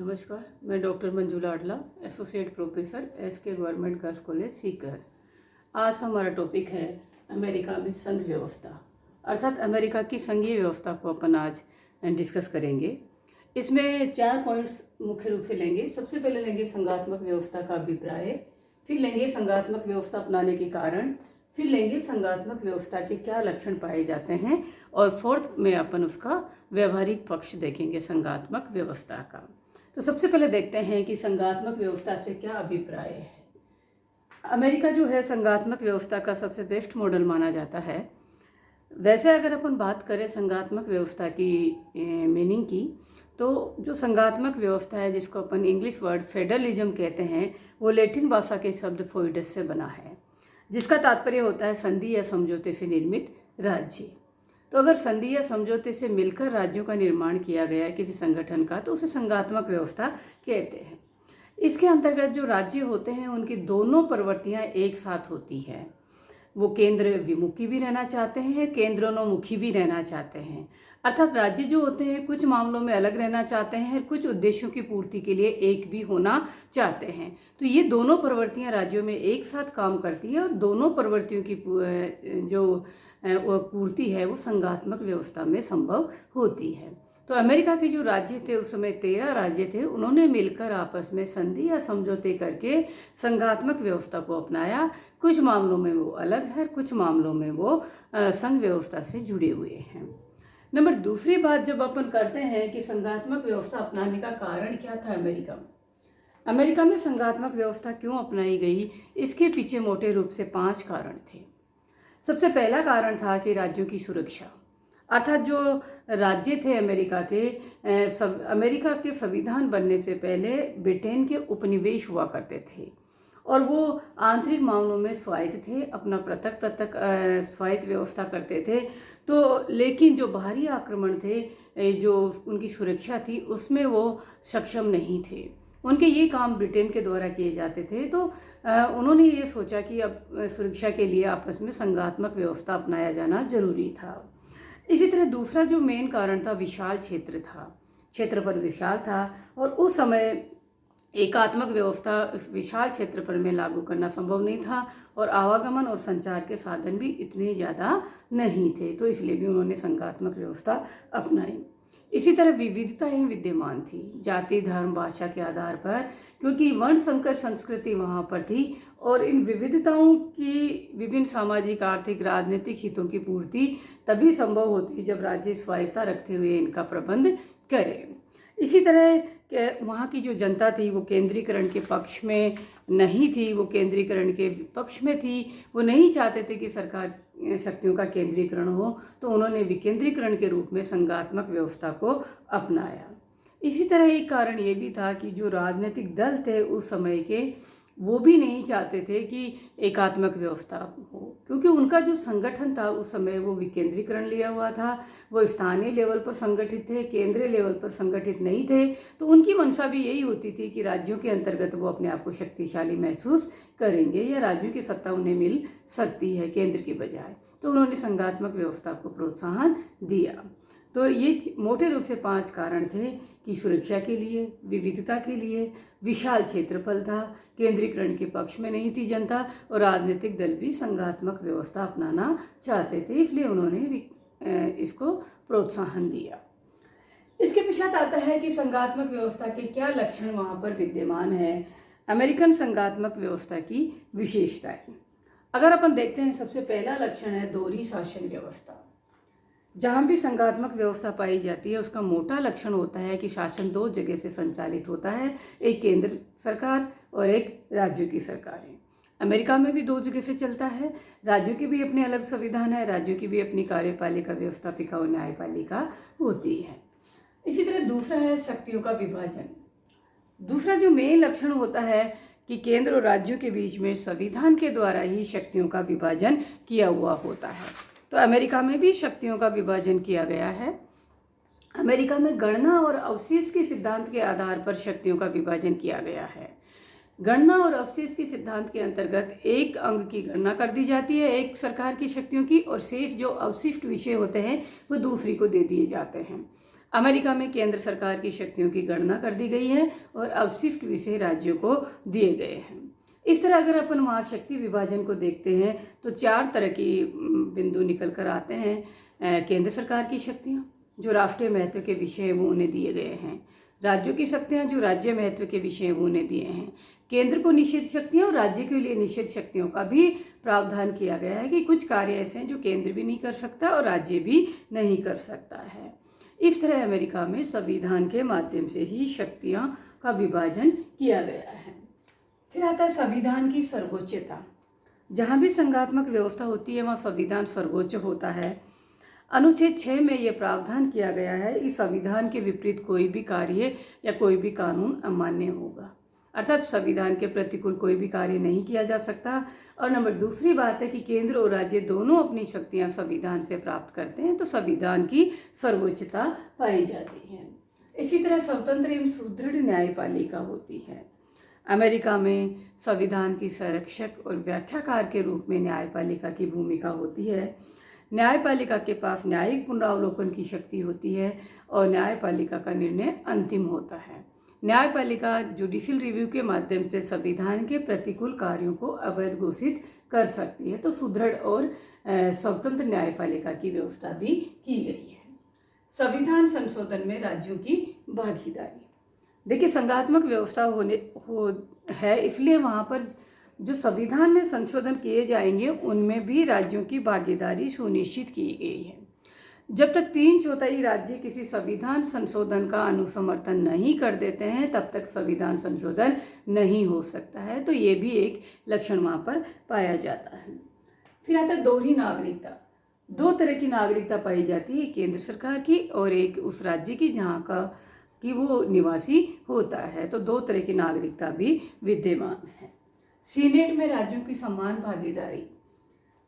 नमस्कार, मैं doctor Manjula Adla, associate professor SK government girls college Sikar. आज का हमारा टॉपिक है अमेरिका में संघ व्यवस्था, अर्थात अमेरिका की संघीय व्यवस्था को अपन आज डिस्कस करेंगे। इसमें 4 पॉइंट्स मुख्य रूप से लेंगे। सबसे पहले लेंगे संघात्मक व्यवस्था का अभिप्राय, फिर लेंगे संघात्मक व्यवस्था अपनाने के कारण, फिर लेंगे संघात्मक व्यवस्था के क्या लक्षण पाए जाते हैं, और फोर्थ में अपन उसका व्यवहारिक पक्ष देखेंगे संघात्मक व्यवस्था का। तो सबसे पहले देखते हैं कि संघात्मक व्यवस्था से क्या अभिप्राय है। अमेरिका जो है संघात्मक व्यवस्था का सबसे बेस्ट मॉडल माना जाता है। वैसे अगर अपन बात करें संघात्मक व्यवस्था की मीनिंग की, तो जो संघात्मक व्यवस्था है जिसको अपन इंग्लिश वर्ड फेडरलिज्म कहते हैं, वो लैटिन भाषा के शब्द फोइडस से बना है, जिसका तात्पर्य होता है संधि या समझौते से निर्मित राज्य। तो अगर संधि या समझौते से मिलकर राज्यों का निर्माण किया गया है किसी संगठन का, तो उसे संघात्मक व्यवस्था कहते हैं। इसके अंतर्गत जो राज्य होते हैं उनकी दोनों प्रवृत्तियां एक साथ होती हैं। वो केंद्र विमुखी भी रहना चाहते हैं, केंद्रोन्मुखी भी रहना चाहते हैं। अर्थात राज्य जो होते हैं कुछ मामलों में अलग रहना चाहते हैं, कुछ उद्देश्यों की पूर्ति के लिए एक भी होना चाहते हैं। तो ये दोनों प्रवृत्तियां राज्यों में एक साथ काम करती है, और दोनों प्रवृत्तियों की जो वो पूर्ति है वो संघात्मक व्यवस्था में संभव होती है। तो अमेरिका के जो राज्य थे उस समय 13 राज्य थे, उन्होंने मिलकर आपस में संधि या समझौते करके संघात्मक व्यवस्था को अपनाया। कुछ मामलों में वो अलग है, कुछ मामलों में वो संघ व्यवस्था से जुड़े हुए हैं। नंबर दूसरी बात जब अपन करते हैं कि संघात्मक व्यवस्था अपनाने का कारण क्या था अमेरिका में संघात्मक व्यवस्था क्यों अपनाई गई, इसके पीछे मोटे रूप से 5 कारण थे। सबसे पहला कारण था कि राज्यों की सुरक्षा, अर्थात जो राज्य थे अमेरिका अमेरिका के संविधान बनने से पहले ब्रिटेन के उपनिवेश हुआ करते थे, और वो आंतरिक मामलों में स्वायत्त थे, अपना पृथक स्वायत्त व्यवस्था करते थे। तो लेकिन जो बाहरी आक्रमण थे, जो उनकी सुरक्षा थी, उसमें वो सक्षम नहीं थे। उनके ये काम ब्रिटेन के द्वारा किए जाते थे। तो उन्होंने ये सोचा कि अब सुरक्षा के लिए आपस में संघात्मक व्यवस्था अपनाया जाना जरूरी था। इसी तरह दूसरा जो मेन कारण था, विशाल क्षेत्र था, क्षेत्रफल विशाल था, और उस समय एकात्मक व्यवस्था उस विशाल क्षेत्रफल में लागू करना संभव नहीं था, और आवागमन और संचार के साधन भी इतने ज़्यादा नहीं थे। तो इसलिए भी उन्होंने संघात्मक व्यवस्था अपनाई। इसी तरह विविधताएं विद्यमान थी, जाति धर्म भाषा के आधार पर, क्योंकि वर्ण संकर संस्कृति वहाँ पर थी, और इन विविधताओं की विभिन्न सामाजिक आर्थिक राजनीतिक हितों की पूर्ति तभी संभव होती जब राज्य स्वायत्ता रखते हुए इनका प्रबंध करे। इसी तरह वहाँ की जो जनता थी वो केंद्रीकरण के पक्ष में नहीं थी, वो केंद्रीकरण के पक्ष में थी। वो नहीं चाहते थे कि सरकार शक्तियों का केंद्रीकरण हो, तो उन्होंने विकेंद्रीकरण के रूप में संघात्मक व्यवस्था को अपनाया। इसी तरह एक कारण ये भी था कि जो राजनीतिक दल थे उस समय के, वो भी नहीं चाहते थे कि एकात्मक व्यवस्था हो, क्योंकि उनका जो संगठन था उस समय वो विकेंद्रीकरण लिया हुआ था। वो स्थानीय लेवल पर संगठित थे, केंद्रीय लेवल पर संगठित नहीं थे। तो उनकी मंशा भी यही होती थी कि राज्यों के अंतर्गत वो अपने आप को शक्तिशाली महसूस करेंगे, या राज्यों की सत्ता उन्हें मिल सकती है केंद्र की बजाय। तो उन्होंने संघात्मक व्यवस्था को प्रोत्साहन दिया। तो ये मोटे रूप से 5 कारण थे कि सुरक्षा के लिए, विविधता के लिए, विशाल क्षेत्रफल था, केंद्रीकरण के पक्ष में नहीं थी जनता, और राजनीतिक दल भी संघात्मक व्यवस्था अपनाना चाहते थे, इसलिए उन्होंने इसको प्रोत्साहन दिया। इसके पश्चात आता है कि संघात्मक व्यवस्था के क्या लक्षण वहाँ पर विद्यमान है। अमेरिकन संघात्मक व्यवस्था की विशेषताएं अगर अपन देखते हैं, सबसे पहला लक्षण है दोहरी शासन व्यवस्था। जहाँ भी संघात्मक व्यवस्था पाई जाती है उसका मोटा लक्षण होता है कि शासन 2 जगह से संचालित होता है, एक केंद्र सरकार और एक राज्यों की सरकारें। अमेरिका में भी 2 जगह से चलता है। राज्यों के भी अपने अलग संविधान है, राज्यों की भी अपनी कार्यपालिका, व्यवस्थापिका और न्यायपालिका होती है। इसी तरह दूसरा है शक्तियों का विभाजन। दूसरा जो मेन लक्षण होता है कि केंद्र और राज्यों के बीच में संविधान के द्वारा ही शक्तियों का विभाजन किया हुआ होता है। तो अमेरिका में भी शक्तियों का विभाजन किया गया है। अमेरिका में गणना और अवशेष के सिद्धांत के आधार पर शक्तियों का विभाजन किया गया है। गणना और अवशेष के सिद्धांत के अंतर्गत एक अंग की गणना कर दी जाती है एक सरकार की शक्तियों की, और शेष जो अवशिष्ट विषय होते हैं वो दूसरी को दे दिए जाते हैं। अमेरिका में केंद्र सरकार की शक्तियों की गणना कर दी गई है और अवशिष्ट विषय राज्यों को दिए गए हैं। इस तरह अगर अपन वहाँ शक्ति विभाजन को देखते हैं तो 4 तरह की बिंदु निकल कर आते हैं। केंद्र सरकार की शक्तियाँ जो राष्ट्रीय महत्व के विषय हैं वो उन्हें दिए गए हैं। राज्यों की शक्तियाँ जो राज्य महत्व के विषय हैं वो उन्हें दिए हैं। केंद्र को निषिद्ध शक्तियाँ और राज्य के लिए निषिद्ध शक्तियों का भी प्रावधान किया गया है कि कुछ कार्य ऐसे हैं जो केंद्र भी नहीं कर सकता और राज्य भी नहीं कर सकता है। इस तरह अमेरिका में संविधान के माध्यम से ही शक्तियाँ का विभाजन किया गया है। फिर आता है संविधान की सर्वोच्चता। जहाँ भी संघात्मक व्यवस्था होती है वहाँ संविधान सर्वोच्च होता है। अनुच्छेद 6 में यह प्रावधान किया गया है इस संविधान के विपरीत कोई भी कार्य या कोई भी कानून अमान्य होगा, अर्थात संविधान के प्रतिकूल कोई भी कार्य नहीं किया जा सकता। और नंबर दूसरी बात है कि केंद्र और राज्य दोनों अपनी शक्तियां संविधान से प्राप्त करते हैं तो संविधान की सर्वोच्चता पाई जाती है। इसी तरह स्वतंत्र एवं सुदृढ़ न्यायपालिका होती है। अमेरिका में संविधान की संरक्षक और व्याख्याकार के रूप में न्यायपालिका की भूमिका होती है। न्यायपालिका के पास न्यायिक पुनरावलोकन की शक्ति होती है और न्यायपालिका का निर्णय अंतिम होता है। न्यायपालिका जुडिशियल रिव्यू के माध्यम से संविधान के प्रतिकूल कार्यों को अवैध घोषित कर सकती है। तो सुदृढ़ और स्वतंत्र न्यायपालिका की व्यवस्था भी की गई है। संविधान संशोधन में राज्यों की भागीदारी। देखिए संघात्मक व्यवस्था है इसलिए वहाँ पर जो संविधान में संशोधन किए जाएंगे उनमें भी राज्यों की भागीदारी सुनिश्चित की गई है। जब तक 3/4 राज्य किसी संविधान संशोधन का अनुसमर्थन नहीं कर देते हैं तब तक संविधान संशोधन नहीं हो सकता है। तो ये भी एक लक्षण वहाँ पर पाया जाता है। फिर आता है दोहरी नागरिकता। 2 तरह की नागरिकता पाई जाती है, केंद्र सरकार की और एक उस राज्य की जहाँ का कि वो निवासी होता है। तो 2 तरह की नागरिकता भी विद्यमान है। सीनेट में राज्यों की समान भागीदारी।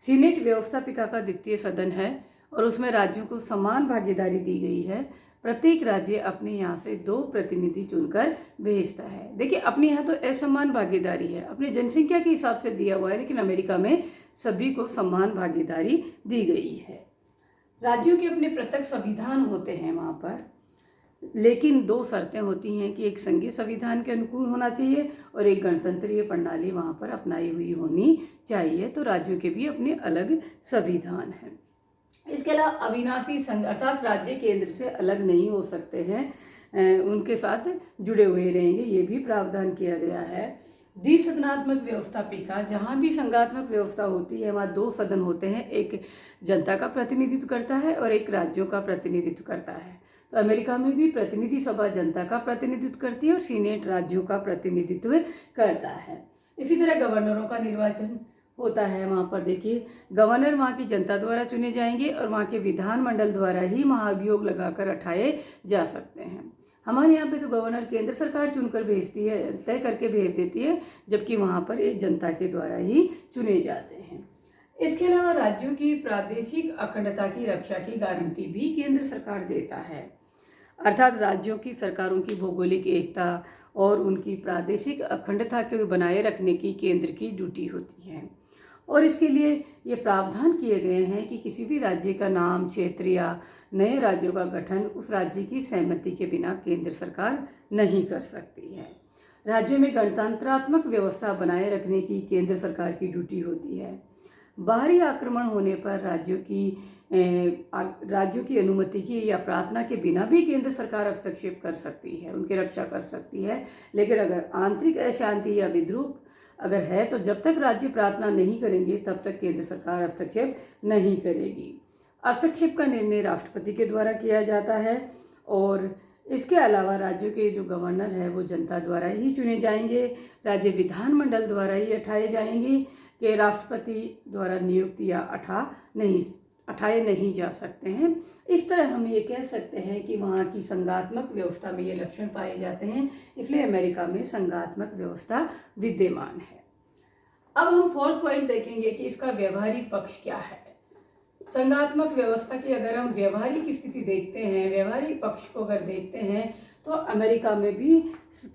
सीनेट व्यवस्थापिका का द्वितीय सदन है और उसमें राज्यों को समान भागीदारी दी गई है। प्रत्येक राज्य अपने यहाँ से 2 प्रतिनिधि चुनकर भेजता है। देखिए अपने यहाँ तो असमान भागीदारी है, अपनी जनसंख्या के हिसाब से दिया हुआ है, लेकिन अमेरिका में सभी को समान भागीदारी दी गई है। राज्यों के अपने पृथक संविधान होते हैं वहाँ पर, लेकिन 2 शर्तें होती हैं कि एक संघीय संविधान के अनुकूल होना चाहिए और एक गणतंत्रीय प्रणाली वहाँ पर अपनाई हुई होनी चाहिए। तो राज्यों के भी अपने अलग संविधान हैं। इसके अलावा अविनाशी संघ अर्थात राज्य केंद्र से अलग नहीं हो सकते हैं, उनके साथ जुड़े हुए रहेंगे, ये भी प्रावधान किया गया है। द्विसदनात्मक व्यवस्थापिका। जहाँ भी संघात्मक व्यवस्था होती है वहाँ 2 सदन होते हैं, एक जनता का प्रतिनिधित्व करता है और एक राज्यों का प्रतिनिधित्व करता है। तो अमेरिका में भी प्रतिनिधि सभा जनता का प्रतिनिधित्व करती है और सीनेट राज्यों का प्रतिनिधित्व करता है। इसी तरह गवर्नरों का निर्वाचन होता है। वहाँ पर देखिए गवर्नर वहाँ की जनता द्वारा चुने जाएंगे और वहाँ के विधानमंडल द्वारा ही महाभियोग लगाकर हटाए जा सकते हैं। हमारे यहाँ पे तो गवर्नर केंद्र सरकार चुनकर भेजती है, तय करके भेज देती है, जबकि वहाँ पर ये जनता के द्वारा ही चुने जाते हैं। इसके अलावा राज्यों की प्रादेशिक अखंडता की रक्षा की गारंटी भी केंद्र सरकार देता है, अर्थात राज्यों की सरकारों की भौगोलिक एकता और उनकी प्रादेशिक अखंडता को बनाए रखने की केंद्र की ड्यूटी होती है। और इसके लिए ये प्रावधान किए गए हैं कि किसी भी राज्य का नाम, क्षेत्र या नए राज्यों का गठन उस राज्य की सहमति के बिना केंद्र सरकार नहीं कर सकती है। राज्यों में गणतंत्रात्मक व्यवस्था बनाए रखने की केंद्र सरकार की ड्यूटी होती है। बाहरी आक्रमण होने पर राज्यों की अनुमति की या प्रार्थना के बिना भी केंद्र सरकार हस्तक्षेप कर सकती है, उनकी रक्षा कर सकती है। लेकिन अगर आंतरिक अशांति या विद्रोह अगर है तो जब तक राज्य प्रार्थना नहीं करेंगे तब तक केंद्र सरकार हस्तक्षेप नहीं करेगी। हस्तक्षेप का निर्णय राष्ट्रपति के द्वारा किया जाता है और इसके अलावा राज्यों के जो गवर्नर है वो जनता द्वारा ही चुने जाएंगे, राज्य विधानमंडल द्वारा ही हटाए जाएंगे कि राष्ट्रपति द्वारा नियुक्त या हटाए नहीं जा सकते हैं। इस तरह हम ये कह सकते हैं कि वहाँ की संघात्मक व्यवस्था में ये लक्षण पाए जाते हैं, इसलिए अमेरिका में संघात्मक व्यवस्था विद्यमान है। अब हम 4th पॉइंट देखेंगे कि इसका व्यवहारिक पक्ष क्या है। संघात्मक व्यवस्था की अगर हम व्यवहारिक स्थिति देखते हैं, व्यवहारिक पक्ष को अगर देखते हैं तो अमेरिका में भी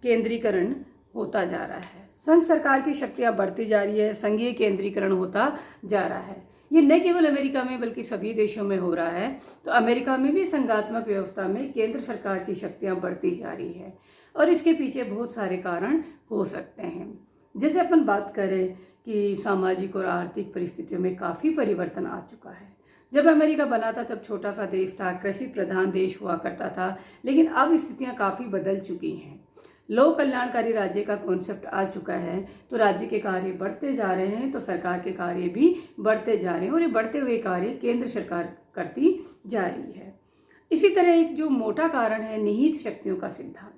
केंद्रीकरण होता जा रहा है, संघ सरकार की शक्तियाँ बढ़ती जा रही है, संघीय केंद्रीकरण होता जा रहा है। ये न केवल अमेरिका में बल्कि सभी देशों में हो रहा है। तो अमेरिका में भी संघात्मक व्यवस्था में केंद्र सरकार की शक्तियां बढ़ती जा रही है और इसके पीछे बहुत सारे कारण हो सकते हैं। जैसे अपन बात करें कि सामाजिक और आर्थिक परिस्थितियों में काफ़ी परिवर्तन आ चुका है। जब अमेरिका बना था तब छोटा सा देश था, कृषि प्रधान देश हुआ करता था, लेकिन अब स्थितियां काफ़ी बदल चुकी हैं। लोक कल्याणकारी राज्य का कॉन्सेप्ट आ चुका है, तो राज्य के कार्य बढ़ते जा रहे हैं तो सरकार के कार्य भी बढ़ते जा रहे हैं और ये बढ़ते हुए कार्य केंद्र सरकार करती जा रही है। इसी तरह एक जो मोटा कारण है निहित शक्तियों का सिद्धांत।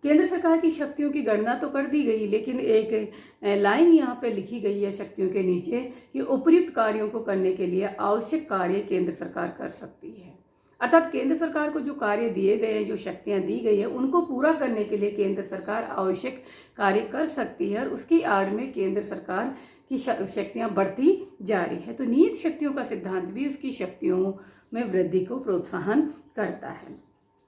केंद्र सरकार की शक्तियों की गणना तो कर दी गई, लेकिन एक लाइन यहाँ पे लिखी गई है शक्तियों के नीचे कि उपयुक्त कार्यों को करने के लिए आवश्यक कार्य केंद्र सरकार कर सकती है। अर्थात केंद्र सरकार को जो कार्य दिए गए हैं, जो शक्तियाँ दी गई है, उनको पूरा करने के लिए केंद्र सरकार आवश्यक कार्य कर सकती है और उसकी आड़ में केंद्र सरकार की शक्तियाँ बढ़ती जा रही है। तो निहित शक्तियों का सिद्धांत भी उसकी शक्तियों में वृद्धि को प्रोत्साहन करता है।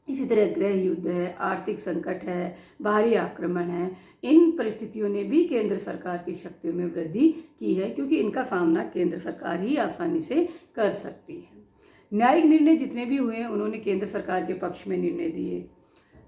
इसी तरह गृह युद्ध है, आर्थिक संकट है, बाहरी आक्रमण है, इन परिस्थितियों ने भी केंद्र सरकार की शक्तियों में वृद्धि की है, क्योंकि इनका सामना केंद्र सरकार ही आसानी से कर सकती है। न्यायिक निर्णय जितने भी हुए उन्होंने केंद्र सरकार के पक्ष में निर्णय दिए।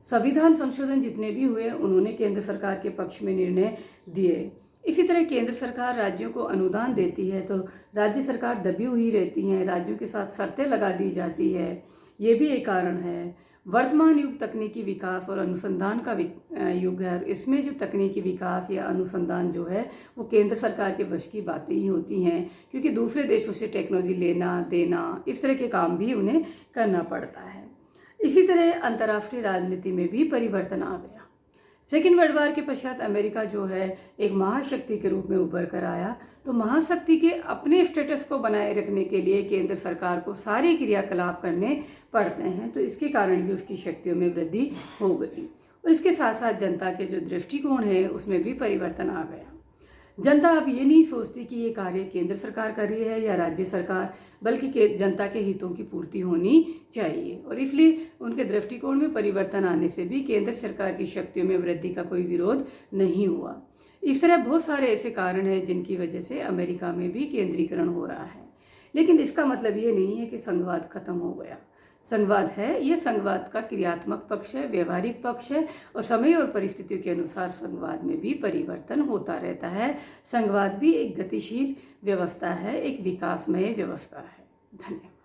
संविधान संशोधन जितने भी हुए उन्होंने केंद्र सरकार के पक्ष में निर्णय दिए। इसी तरह केंद्र सरकार राज्यों को अनुदान देती है तो राज्य सरकार दबी हुई रहती हैं, राज्यों के साथ शर्तें लगा दी जाती है, ये भी एक कारण है। वर्तमान युग तकनीकी विकास और अनुसंधान का युग है। इसमें जो तकनीकी विकास या अनुसंधान जो है वो केंद्र सरकार के वश की बातें ही होती हैं, क्योंकि दूसरे देशों से टेक्नोलॉजी लेना देना इस तरह के काम भी उन्हें करना पड़ता है। इसी तरह अंतर्राष्ट्रीय राजनीति में भी परिवर्तन आ गया। सेकेंड वर्ल्ड वॉर के पश्चात अमेरिका जो है एक महाशक्ति के रूप में उभर कर आया, तो महाशक्ति के अपने स्टेटस को बनाए रखने के लिए केंद्र सरकार को सारे क्रियाकलाप करने पड़ते हैं, तो इसके कारण भी उसकी शक्तियों में वृद्धि हो गई। और इसके साथ साथ जनता के जो दृष्टिकोण है उसमें भी परिवर्तन आ गया। जनता अब ये नहीं सोचती कि ये कार्य केंद्र सरकार कर रही है या राज्य सरकार, बल्कि जनता के हितों की पूर्ति होनी चाहिए, और इसलिए उनके दृष्टिकोण में परिवर्तन आने से भी केंद्र सरकार की शक्तियों में वृद्धि का कोई विरोध नहीं हुआ। इस तरह बहुत सारे ऐसे कारण हैं जिनकी वजह से अमेरिका में भी केंद्रीकरण हो रहा है। लेकिन इसका मतलब ये नहीं है कि संघवाद खत्म हो गया। संघवाद है, ये संघवाद का क्रियात्मक पक्ष है, व्यवहारिक पक्ष है, और समय और परिस्थितियों के अनुसार संघवाद में भी परिवर्तन होता रहता है। संघवाद भी एक गतिशील व्यवस्था है, एक विकासमय व्यवस्था है। धन्यवाद।